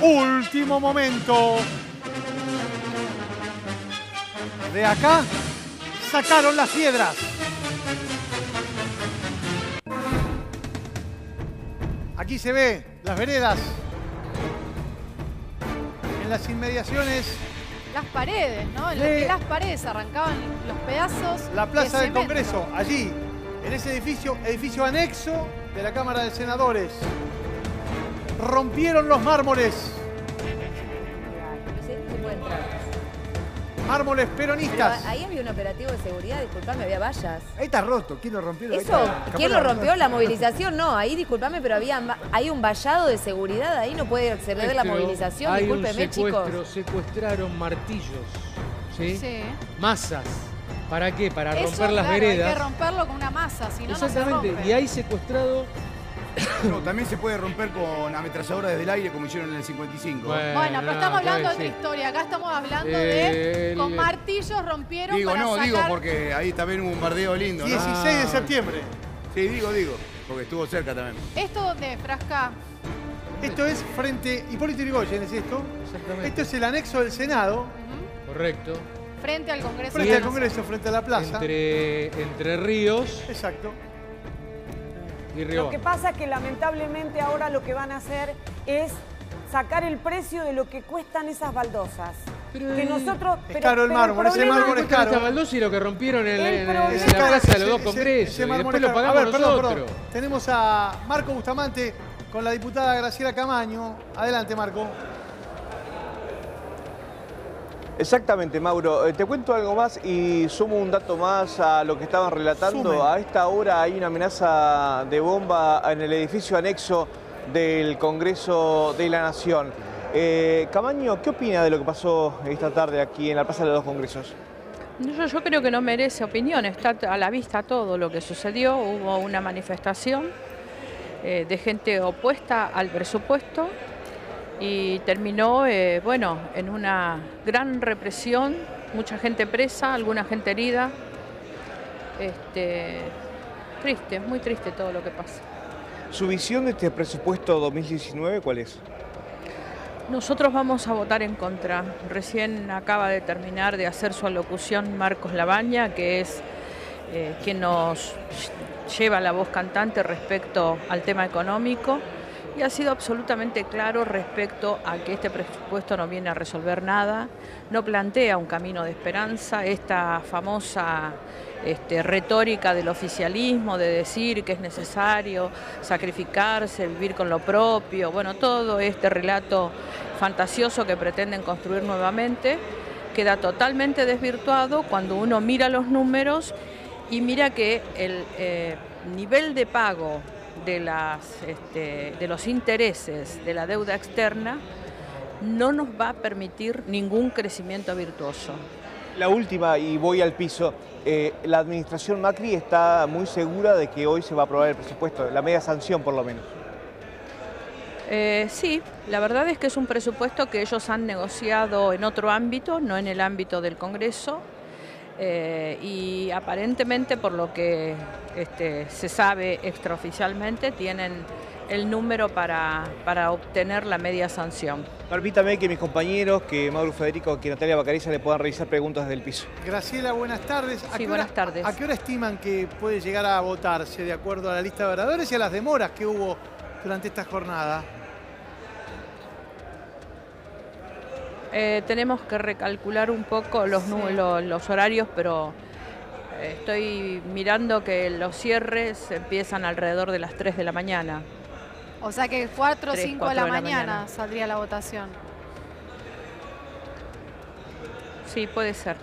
Último momento. De acá sacaron las piedras. Aquí se ve las veredas. En las inmediaciones. Las paredes, ¿no? En las paredes arrancaban los pedazos. La Plaza de del Congreso, allí, en ese edificio anexo de la Cámara de Senadores. Rompieron los mármoles. No se puede entrar. Mármoles peronistas. Pero ahí había un operativo de seguridad, disculpame, había vallas. Ahí está roto. ¿Quién lo rompió? Eso, ¿quién lo rompió? La movilización, no. Ahí, disculpame, pero hay un vallado de seguridad. Ahí no puede acceder la movilización. Discúlpeme, chicos. Secuestraron martillos, ¿sí? Sí. Masas. ¿Para qué? Para Eso, romper las claro, veredas. hay que romperlo con una masa, si no, no se Exactamente. rompe. Y hay secuestrado... No, también se puede romper con ametralladora desde el aire como hicieron en el 55. Bueno, pero estamos hablando de otra historia. Acá estamos hablando de... Con martillos rompieron Digo, para sacar... digo porque ahí también hubo un bombardeo lindo, ¿no? 16 de septiembre. Sí, digo, porque estuvo cerca también. ¿Esto dónde es, Frasca? Esto es frente... Hipólito Yrigoyen es esto. Exactamente. Esto es el anexo del Senado. Correcto. Frente al Congreso. Frente al Congreso, frente a la plaza. Entre Ríos. Exacto. Y Río. Lo que pasa es que lamentablemente ahora lo que van a hacer es sacar el precio de lo que cuestan esas baldosas. Pero que nosotros... Es caro el mármol, ese mármol es caro. Esta baldosa y lo que rompieron en la Ese plaza de los dos ese congresos. Y mármol después es lo caro. pagamos nosotros. Perdón. Tenemos a Marco Bustamante con la diputada Graciela Camaño. Adelante, Marco. Exactamente, Mauro. Te cuento algo más y sumo un dato más a lo que estaban relatando. Sumen. A esta hora hay una amenaza de bomba en el edificio anexo del Congreso de la Nación. Camaño, ¿qué opina de lo que pasó esta tarde aquí en la Plaza de los Dos Congresos? Yo creo que no merece opinión, está a la vista todo lo que sucedió. Hubo una manifestación de gente opuesta al presupuesto y terminó, en una gran represión, mucha gente presa, alguna gente herida. Triste, muy triste todo lo que pasa. ¿Su visión de este presupuesto 2019 cuál es? Nosotros vamos a votar en contra. Recién acaba de terminar de hacer su alocución Marcos Labaña, que es quien nos lleva la voz cantante respecto al tema económico. Y ha sido absolutamente claro respecto a que este presupuesto no viene a resolver nada, no plantea un camino de esperanza, esta famosa retórica del oficialismo de decir que es necesario sacrificarse, vivir con lo propio, bueno, todo este relato fantasioso que pretenden construir nuevamente queda totalmente desvirtuado cuando uno mira los números y mira que el nivel de pago de los intereses de la deuda externa no nos va a permitir ningún crecimiento virtuoso. La última, y voy al piso, la administración Macri está muy segura de que hoy se va a aprobar el presupuesto, la media sanción por lo menos. Sí, la verdad es que es un presupuesto que ellos han negociado en otro ámbito, no en el ámbito del Congreso. Y aparentemente, por lo que se sabe extraoficialmente, tienen el número para obtener la media sanción. Permítame que mis compañeros, que Mauro Federico, que Natalia Bacariza, le puedan revisar preguntas desde el piso. Graciela, buenas tardes. Sí, buenas tardes. ¿A qué hora estiman que puede llegar a votarse de acuerdo a la lista de oradores y a las demoras que hubo durante esta jornada? Tenemos que recalcular un poco los horarios, pero estoy mirando que los cierres empiezan alrededor de las 3 de la mañana. O sea que 4 o 5 de la 4 de la mañana mañana saldría la votación. Sí, puede ser.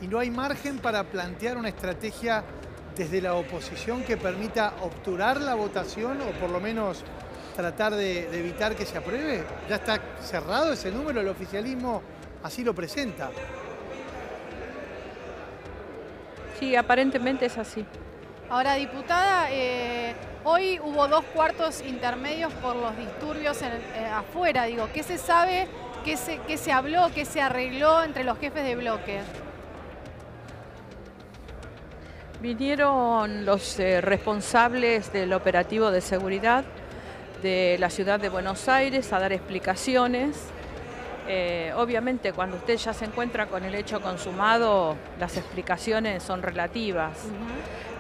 ¿Y no hay margen para plantear una estrategia desde la oposición que permita obturar la votación o por lo menos tratar de evitar que se apruebe? ¿Ya está cerrado ese número? El oficialismo así lo presenta. Sí, aparentemente es así. Ahora, diputada, hoy hubo 2 cuartos intermedios por los disturbios afuera. Digo, ¿qué se sabe? ¿Qué se habló? ¿Qué se arregló entre los jefes de bloque? Vinieron los responsables del operativo de seguridad de la ciudad de Buenos Aires a dar explicaciones. Obviamente cuando usted ya se encuentra con el hecho consumado, las explicaciones son relativas,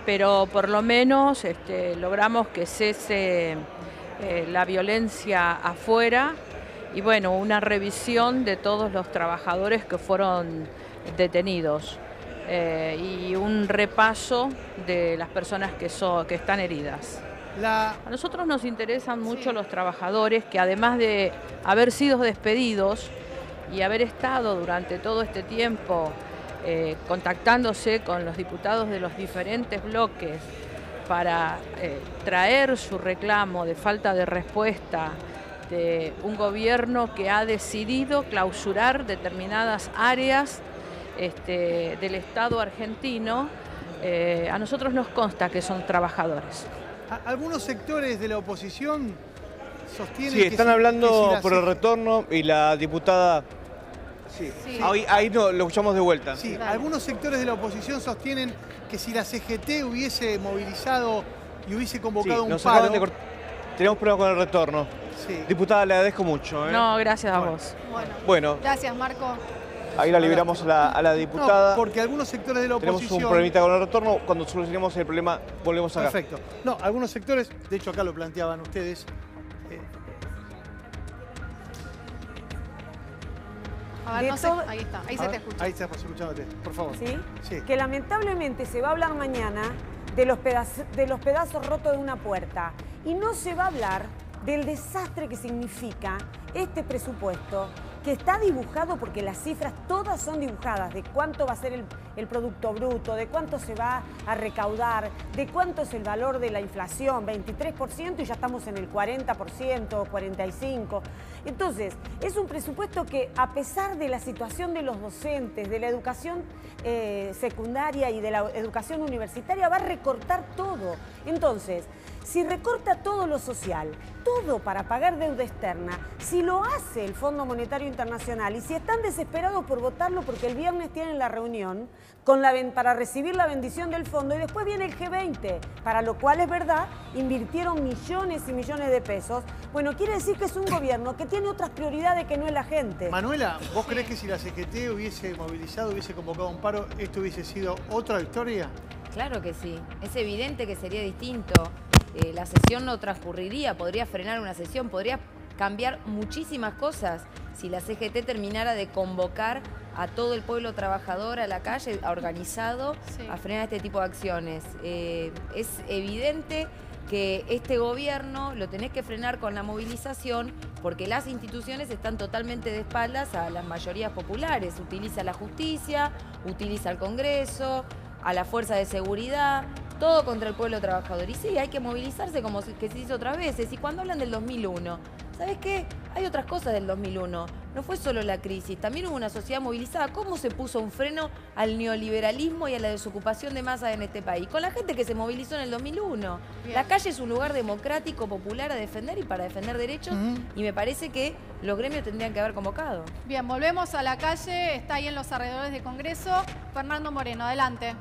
pero por lo menos logramos que cese la violencia afuera y bueno, una revisión de todos los trabajadores que fueron detenidos y un repaso de las personas que están heridas. A nosotros nos interesan mucho los trabajadores que además de haber sido despedidos y haber estado durante todo este tiempo contactándose con los diputados de los diferentes bloques para traer su reclamo de falta de respuesta de un gobierno que ha decidido clausurar determinadas áreas del Estado argentino, a nosotros nos consta que son trabajadores. Algunos sectores de la oposición sostienen que están hablando por el retorno y la diputada... Sí. Ahí no, lo escuchamos de vuelta. Sí, algunos sectores de la oposición sostienen que si la CGT hubiese movilizado y hubiese convocado un paro... Tenemos problemas con el retorno. Sí. Diputada, le agradezco mucho. No, gracias a vos. Bueno. Gracias, Marco. Ahí la liberamos a la diputada. No, porque algunos sectores de la oposición... Tenemos un problemita con el retorno. Cuando solucionemos el problema, volvemos acá. Perfecto. No, algunos sectores, de hecho acá lo planteaban ustedes. A ver, no sé. Ahí está, ahí se te escucha. Ahí estamos escuchándote, por favor. ¿Sí? Que lamentablemente se va a hablar mañana de los pedazos rotos de una puerta. Y no se va a hablar del desastre que significa este presupuesto, que está dibujado porque las cifras todas son dibujadas, de cuánto va a ser el Producto Bruto, de cuánto se va a recaudar, de cuánto es el valor de la inflación, 23% y ya estamos en el 40%, 45%. Entonces, es un presupuesto que a pesar de la situación de los docentes, de la educación secundaria y de la educación universitaria, va a recortar todo. Entonces, si recorta todo lo social, todo para pagar deuda externa, si lo hace el Fondo Monetario Internacional y si están desesperados por votarlo porque el viernes tienen la reunión para recibir la bendición del fondo y después viene el G20, para lo cual es verdad, invirtieron millones y millones de pesos. Bueno, quiere decir que es un gobierno que tiene otras prioridades que no es la gente. Manuela, ¿vos creés que si la CGT hubiese movilizado, hubiese convocado un paro, esto hubiese sido otra victoria? Claro que sí, es evidente que sería distinto. La sesión no transcurriría, podría frenar una sesión, podría cambiar muchísimas cosas si la CGT terminara de convocar a todo el pueblo trabajador a la calle, organizado, a frenar este tipo de acciones. Es evidente que este gobierno lo tenés que frenar con la movilización porque las instituciones están totalmente de espaldas a las mayorías populares. Utiliza la justicia, utiliza el Congreso, a la fuerza de seguridad, todo contra el pueblo trabajador. Y sí, hay que movilizarse como que se hizo otras veces. Y cuando hablan del 2001, ¿sabes qué? Hay otras cosas del 2001. No fue solo la crisis, también hubo una sociedad movilizada. ¿Cómo se puso un freno al neoliberalismo y a la desocupación de masas en este país? Con la gente que se movilizó en el 2001. Bien. La calle es un lugar democrático, popular a defender y para defender derechos. Y me parece que los gremios tendrían que haber convocado. Bien, volvemos a la calle. Está ahí en los alrededores del Congreso. Fernando Moreno, adelante.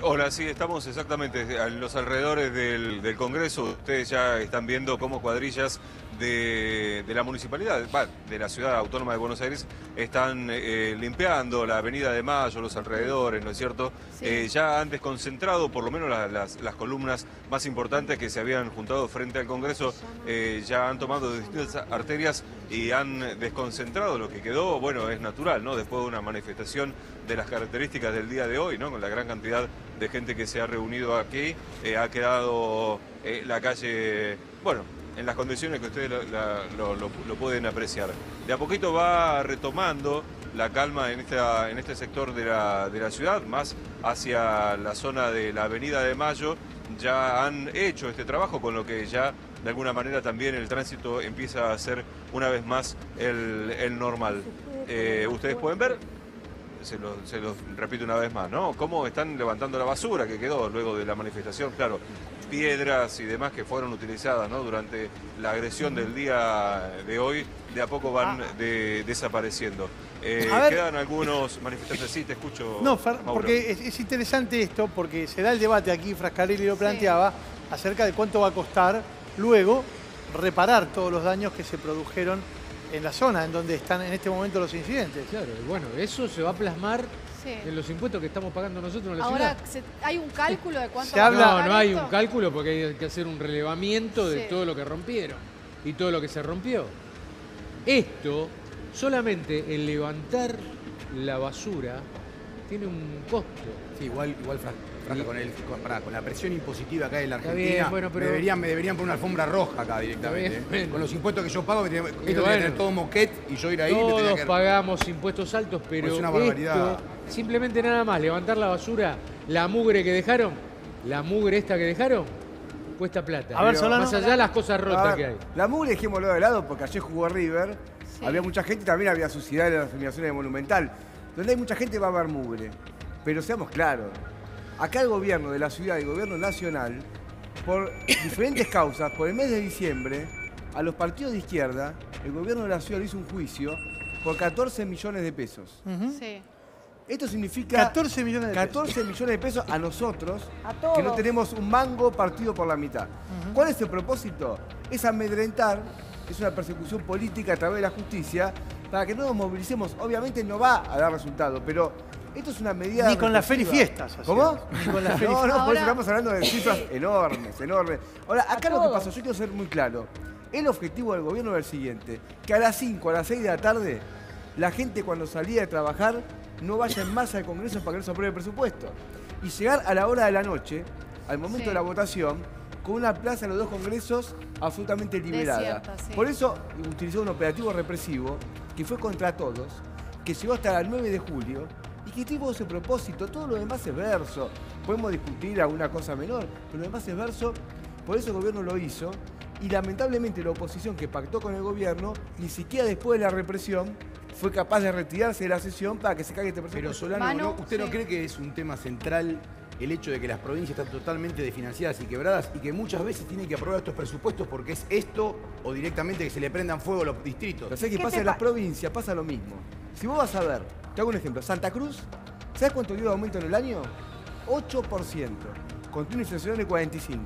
Hola, sí, estamos exactamente en los alrededores del Congreso. Ustedes ya están viendo cómo cuadrillas de la municipalidad, de la Ciudad Autónoma de Buenos Aires, están limpiando la Avenida de Mayo, los alrededores, ¿no es cierto? Sí. Ya han desconcentrado por lo menos las columnas más importantes que se habían juntado frente al Congreso, ya han tomado distintas arterias y han desconcentrado. Lo que quedó, bueno, es natural, ¿no? Después de una manifestación de las características del día de hoy, ¿no? Con la gran cantidad de gente que se ha reunido aquí, ha quedado la calle, bueno, en las condiciones que ustedes lo pueden apreciar. De a poquito va retomando la calma en este sector de la ciudad, más hacia la zona de la Avenida de Mayo. Ya han hecho este trabajo, con lo que ya de alguna manera también el tránsito empieza a ser una vez más el normal. Ustedes pueden ver, se los repito una vez más, ¿no? Cómo están levantando la basura que quedó luego de la manifestación, claro. Piedras y demás que fueron utilizadas, ¿no? Durante la agresión del día de hoy, de a poco van desapareciendo. Quedan algunos manifestantes. Sí, te escucho. No, porque es interesante esto, porque se da el debate aquí, Frascarelli lo planteaba, acerca de cuánto va a costar luego reparar todos los daños que se produjeron en la zona en donde están en este momento los incidentes. Claro, y bueno, eso se va a plasmar Sí. en los impuestos que estamos pagando nosotros en la Ahora, ciudad. ¿hay un cálculo de cuánto Se va a habla- costar No hay esto? un cálculo porque hay que hacer un relevamiento de Sí. todo lo que rompieron y todo lo que se rompió. Esto, solamente el levantar la basura, tiene un costo. Sí, igual Franca, con la presión impositiva acá en la Está Argentina, bien, bueno, pero- me deberían poner una alfombra roja acá directamente. Está bien, bueno. Con los impuestos que yo pago, esto bueno. tiene que tener todo moquete y yo ir ahí me tenía Todos que... pagamos impuestos altos, pero Es una barbaridad. esto, simplemente nada más, levantar la basura, la mugre que dejaron, la mugre esta que dejaron, cuesta plata. A ver, Pero Solano. más allá de las cosas rotas A ver, que hay. La mugre dejémoslo de lado porque ayer jugó River, Sí. había mucha gente y también había suciedad en las eliminaciones de Monumental. Donde hay mucha gente va a haber mugre. Pero seamos claros, acá el gobierno de la ciudad y el gobierno nacional, por diferentes causas, por el mes de diciembre, a los partidos de izquierda, el gobierno de la ciudad le hizo un juicio por 14 millones de pesos. Sí. Esto significa 14 millones de pesos. 14 millones de pesos a nosotros, A todos. que no tenemos un mango partido por la mitad. ¿Cuál es el propósito? Es amedrentar, es una persecución política a través de la justicia, para que no nos movilicemos. Obviamente no va a dar resultado, pero esto es una medida... Ni con la feria y represiva. fiestas. así. ¿Cómo? Ni con la feria y No, fiestas. por eso Ahora- estamos hablando de cifras enormes, enormes. Ahora, acá lo que todos. pasó, yo quiero ser muy claro. El objetivo del gobierno es el siguiente, que a las 5, a las 6 de la tarde, la gente cuando salía de trabajar no vaya en masa al Congreso para que no se apruebe el presupuesto. Y llegar a la hora de la noche, al momento Sí. de la votación, con una plaza en los dos congresos absolutamente liberada. Desierta, sí. Por eso utilizó un operativo represivo que fue contra todos, que llegó hasta el 9 de julio y que tuvo ese propósito. Todo lo demás es verso. Podemos discutir alguna cosa menor, pero lo demás es verso. Por eso el gobierno lo hizo y lamentablemente la oposición que pactó con el gobierno, ni siquiera después de la represión, fue capaz de retirarse de la sesión para que se caiga este presupuesto. Pero Solano, Manu, ¿no? ¿Usted no sí. cree que es un tema central el hecho de que las provincias están totalmente desfinanciadas y quebradas y que muchas veces tienen que aprobar estos presupuestos porque es esto o directamente que se le prendan fuego a los distritos? Pero ¿sabes qué ¿Qué pasa te en las pa- provincias? Pasa lo mismo. Si vos vas a ver, te hago un ejemplo, Santa Cruz, ¿sabes cuánto dio de aumento en el año? 8%, con una inflación de 45%.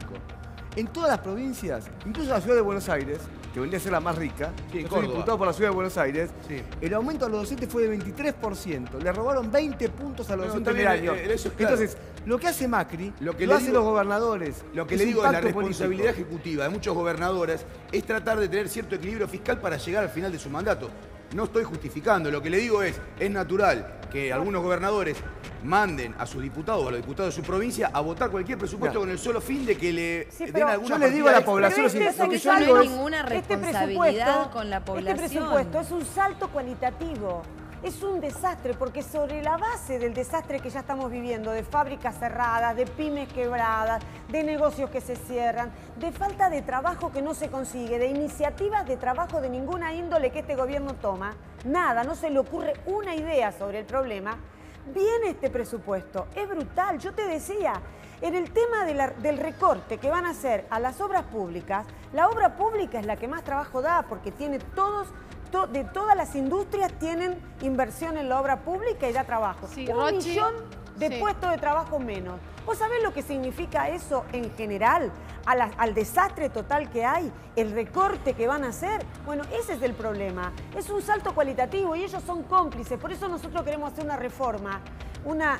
En todas las provincias, incluso la ciudad de Buenos Aires, que vendría a ser la más rica, Sí, yo soy Córdoba. diputado por la ciudad de Buenos Aires, Sí. el aumento a los docentes fue de 23%. Le robaron 20 puntos a los No, docentes está del bien, año. eso es claro. Entonces, lo que hace Macri, Lo lo, que le hacen digo- los gobernadores. Lo que Es le un digo es la pacto responsabilidad político. ejecutiva de muchos gobernadores es tratar de tener cierto equilibrio fiscal para llegar al final de su mandato. No estoy justificando, lo que le digo es natural que algunos gobernadores manden a sus diputados o a los diputados de su provincia a votar cualquier presupuesto Mira. con el solo fin de que le Sí, den pero alguna yo le digo a la partida población extra. lo Pero siguiente, este lo que es yo un no hay digo es... ninguna Este responsabilidad presupuesto- con la población. Este presupuesto es un salto cualitativo. Es un desastre porque sobre la base del desastre que ya estamos viviendo, de fábricas cerradas, de pymes quebradas, de negocios que se cierran, de falta de trabajo que no se consigue, de iniciativas de trabajo de ninguna índole que este gobierno toma, nada, no se le ocurre una idea sobre el problema, viene este presupuesto. Es brutal, yo te decía, en el tema del recorte que van a hacer a las obras públicas, la obra pública es la que más trabajo da porque tiene de todas las industrias tienen inversión en la obra pública y da trabajo. Sí, 1 Rochi, millón de sí. puestos de trabajo menos. ¿Vos sabés lo que significa eso en general? Al desastre total que hay, el recorte que van a hacer. Bueno, ese es el problema. Es un salto cualitativo y ellos son cómplices. Por eso nosotros queremos hacer una reforma, una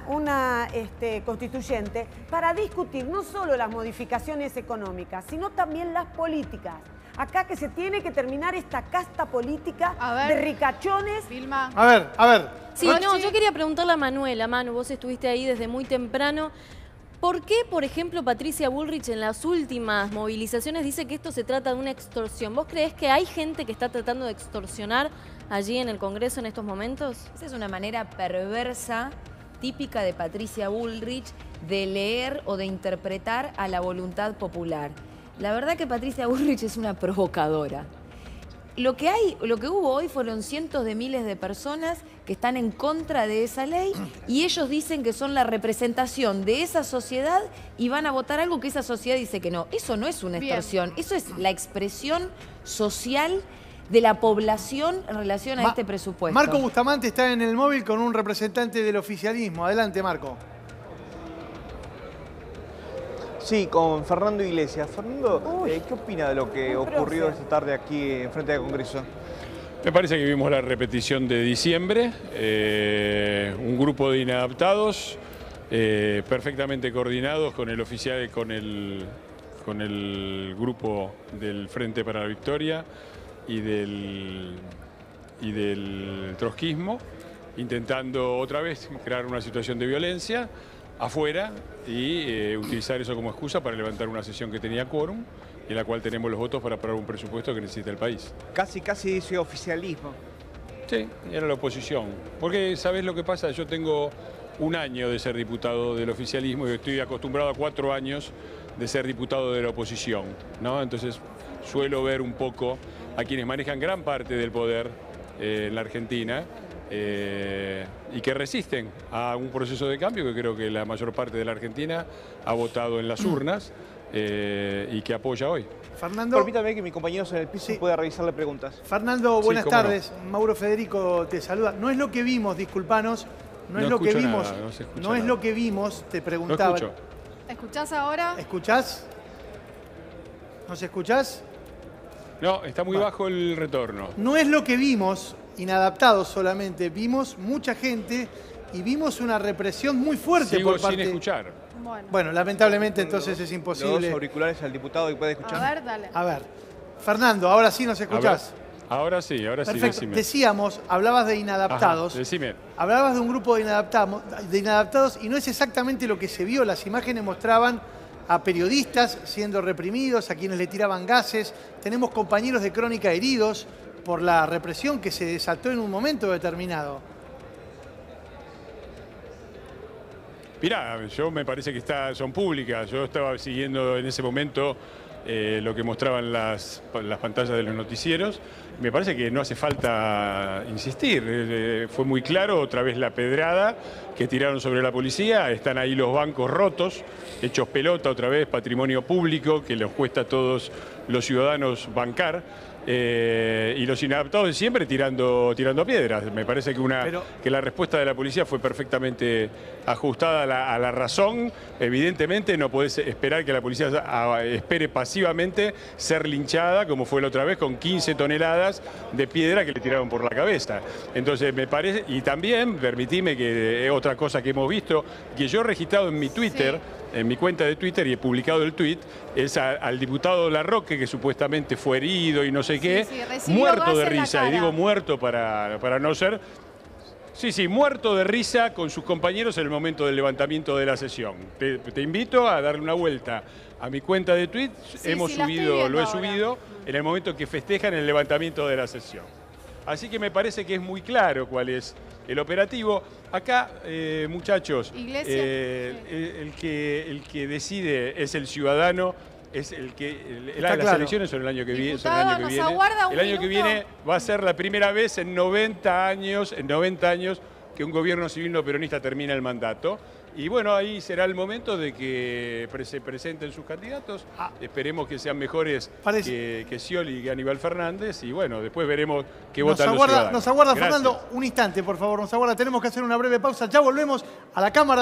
constituyente, para discutir no solo las modificaciones económicas, sino también las políticas. Acá que se tiene que terminar esta casta política A ver. de ricachones. Vilma. A ver. Sí, no, yo quería preguntarle a Manuela. Manu, vos estuviste ahí desde muy temprano. ¿Por qué, por ejemplo, Patricia Bullrich en las últimas movilizaciones dice que esto se trata de una extorsión? ¿Vos creés que hay gente que está tratando de extorsionar allí en el Congreso en estos momentos? Esa es una manera perversa, típica de Patricia Bullrich, de leer o de interpretar a la voluntad popular. La verdad que Patricia Bullrich es una provocadora. Lo que hubo hoy fueron cientos de miles de personas que están en contra de esa ley y ellos dicen que son la representación de esa sociedad y van a votar algo que esa sociedad dice que no. Eso no es una Bien. extorsión, eso es la expresión social de la población en relación a este presupuesto. Marco Bustamante está en el móvil con un representante del oficialismo. Adelante, Marco. Sí, con Fernando Iglesias. Fernando, ¿qué opina de lo que ocurrió esta tarde aquí en frente del Congreso? Me parece que vimos la repetición de diciembre, un grupo de inadaptados, perfectamente coordinados con el oficial, con el grupo del Frente para la Victoria y del trotskismo, intentando otra vez crear una situación de violencia afuera y utilizar eso como excusa para levantar una sesión que tenía quórum y en la cual tenemos los votos para aprobar un presupuesto que necesita el país. Casi dice oficialismo. Sí, era la oposición. Porque, ¿sabés lo que pasa? Yo tengo un año de ser diputado del oficialismo y estoy acostumbrado a 4 años de ser diputado de la oposición, ¿no? Entonces suelo ver un poco a quienes manejan gran parte del poder en la Argentina y que resisten a un proceso de cambio que creo que la mayor parte de la Argentina ha votado en las urnas y que apoya hoy. Fernando, permítame que mi compañero en el piso pueda revisarle preguntas. Fernando, buenas tardes. No. Mauro Federico te saluda. No es lo que vimos, disculpanos. No es lo que vimos. Nada, no es lo que vimos, te preguntaba. No escucho. ¿Escuchás ahora? ¿Escuchás? ¿Nos escuchás? No, está muy bajo el retorno. No es lo que vimos, inadaptados solamente. Vimos mucha gente y vimos una represión muy fuerte Sigo por parte... sin escuchar. Bueno, lamentablemente entonces es imposible. Los auriculares al diputado y puede escuchar. A ver, dale. A ver, Fernando, ahora sí nos escuchás. Ahora sí, Perfecto. decime. Decíamos, hablabas de inadaptados. Ajá, decime. Hablabas de un grupo de inadaptados y no es exactamente lo que se vio. Las imágenes mostraban a periodistas siendo reprimidos, a quienes le tiraban gases. Tenemos compañeros de Crónica heridos por la represión que se desató en un momento determinado. Mirá, yo me parece que son públicas. Yo estaba siguiendo en ese momento lo que mostraban las pantallas de los noticieros. Me parece que no hace falta insistir. Fue muy claro, otra vez la pedrada que tiraron sobre la policía. Están ahí los bancos rotos, hechos pelota otra vez, patrimonio público que les cuesta a todos los ciudadanos bancar. Y los inadaptados de siempre tirando piedras. Me parece que la respuesta de la policía fue perfectamente ajustada a la razón. Evidentemente no podés esperar que la policía espere pasivamente ser linchada, como fue la otra vez, con 15 toneladas de piedra que le tiraron por la cabeza. Entonces me parece, y también, permitime que otra cosa que hemos visto, que yo he registrado en mi Twitter, en mi cuenta de Twitter, y he publicado el tweet, es al diputado Larroque, que supuestamente fue herido y no sé qué, muerto de risa, y digo muerto para no ser... Sí, muerto de risa con sus compañeros en el momento del levantamiento de la sesión. Te invito a darle una vuelta a mi cuenta de tweet, lo he subido en el momento que festejan el levantamiento de la sesión. Así que me parece que es muy claro cuál es el operativo. Acá, muchachos, el que decide es el ciudadano, es las elecciones son el año que viene. El año que viene va a ser la primera vez en 90 años que un gobierno civil no peronista termina el mandato. Y bueno, ahí será el momento de que se presenten sus candidatos. Esperemos que sean mejores que Scioli y que Aníbal Fernández. Y bueno, después veremos qué votan los ciudadanos. Nos aguarda, Gracias. Fernando, un instante, por favor. Nos aguarda. Tenemos que hacer una breve pausa. Ya volvemos a la Cámara de